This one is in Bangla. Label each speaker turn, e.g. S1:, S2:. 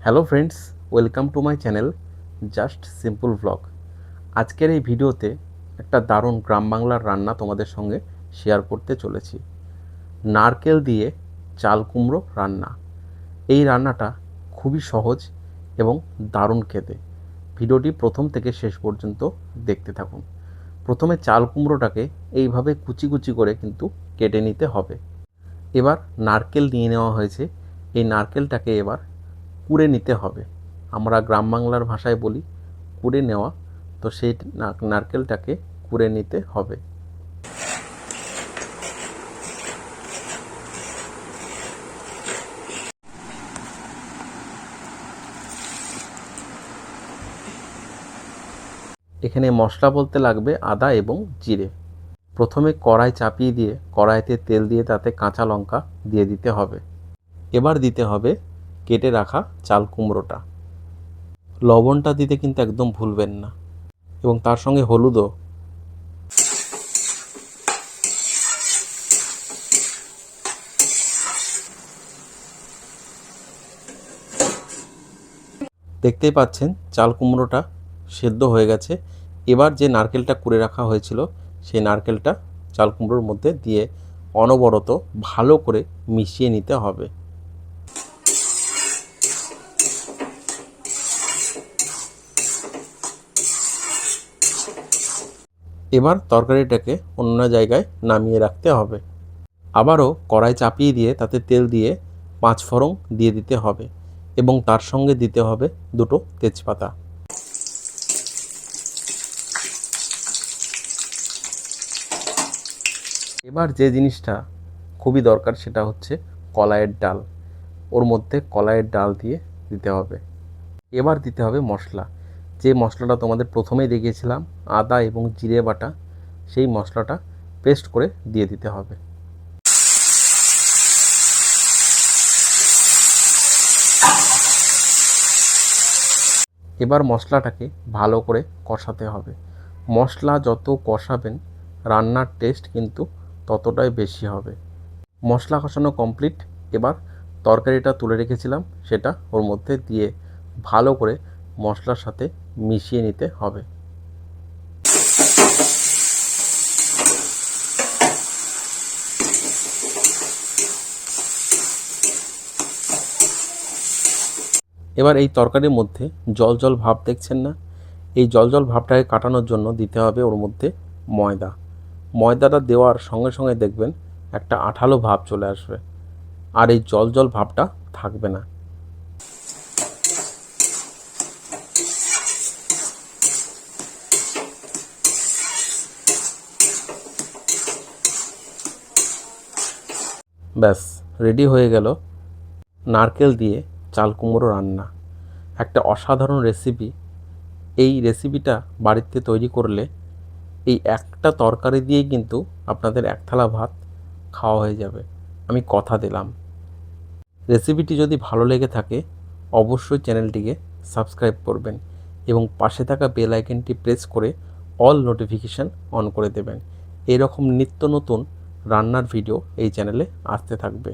S1: Hello friends, welcome to my channel just simple vlog. আজকের এই ভিডিওতে একটা দারুণ গ্রাম বাংলার রান্না তোমাদের সঙ্গে শেয়ার করতে চলেছি। নারকেল দিয়ে চাল কুমড়ো রান্না। এই রান্নাটা খুবই সহজ এবং দারুণ খেতে। ভিডিওটি প্রথম থেকে শেষ পর্যন্ত দেখতে থাকুন। প্রথমে চাল কুমড়োটাকে এইভাবে কুচি কুচি করে কিন্তু কেটে নিতে হবে। এবার নারকেল নিয়ে নেওয়া হয়েছে, এই নারকেলটাকে এবার কুড়ে নিতে হবে। আমরা গ্রাম বাংলার ভাষায় বলি কুড়ে নেওয়া। তো সেই নারকেলটাকে কুড়ে নিতে হবে। এখানে মশলা বলতে লাগবে আদা এবং জিরে। প্রথমে কড়াই চাপিয়ে দিয়ে কড়াইতে তেল দিয়ে তাতে কাঁচা লঙ্কা দিয়ে দিতে হবে। এবার দিতে হবে কেটে রাখা চাল কুমড়োটা। লবণটা দিতে কিন্তু একদম ভুলবেন না, এবং তার সঙ্গে হলুদও। দেখতেই পাচ্ছেন চাল কুমড়োটা সেদ্ধ হয়ে গেছে। এবার যে নারকেলটা কুড়ে রাখা হয়েছিল সেই নারকেলটা চাল কুমড়োর মধ্যে দিয়ে অনবরত ভালো করে মিশিয়ে নিতে হবে। এবার তরকারিটাকে অন্য জায়গায় নামিয়ে রাখতে হবে। আবারও কড়াই চাপিয়ে দিয়ে তাতে তেল দিয়ে 5 ফোড়ন দিয়ে দিতে হবে, এবং তার সঙ্গে দিতে হবে 2টো তেজপাতা। এবার যে জিনিসটা খুবই দরকার সেটা হচ্ছে কলাইয়ের ডাল। ওর মধ্যে কলাইয়ের ডাল দিয়ে দিতে হবে। এবার দিতে হবে মশলা। যে মশলাটা তোমাদের প্রথমেই দেখিয়েছিলাম, আদা এবং জিরে বাটা, সেই মশলাটা পেস্ট করে দিয়ে দিতে হবে। এবার মশলাটাকে ভালো করে কষাতে হবে। মশলা যত কষাবেন রান্নার টেস্ট কিন্তু ততটাই বেশি হবে। মশলা কষানো কমপ্লিট। এবার তরকারিটা তুলে রেখেছিলাম সেটা ওর মধ্যে দিয়ে ভালো করে মশলার সাথে মিশিয়ে নিতে হবে। এবার এই তরকারির মধ্যে জল জল ভাব দেখছেন না? এই জল জল ভাবটাকে কাটানোর জন্য দিতে হবে ওর মধ্যে ময়দা। ময়দাটা দেওয়ার সঙ্গে সঙ্গে দেখবেন একটা আঠালো ভাব চলে আসবে, আর এই জল জল ভাবটা থাকবে না। ব্যাস, রেডি হয়ে গেল নারকেল দিয়ে চাল কুমড়ো রান্না। একটা অসাধারণ রেসিপি। এই রেসিপিটা বাড়িতে তৈরি করলে এই একটা তরকারি দিয়েই কিন্তু আপনাদের এক থালা ভাত খাওয়া হয়ে যাবে, আমি কথা দিলাম। রেসিপিটি যদি ভালো লেগে থাকে অবশ্যই চ্যানেলটিকে সাবস্ক্রাইব করবেন, এবং পাশে থাকা বেল আইকনটি প্রেস করে অল নোটিফিকেশান অন করে দেবেন। এরকম নিত্য নতুন রান্নার ভিডিও এই চ্যানেলে আসতে থাকবে।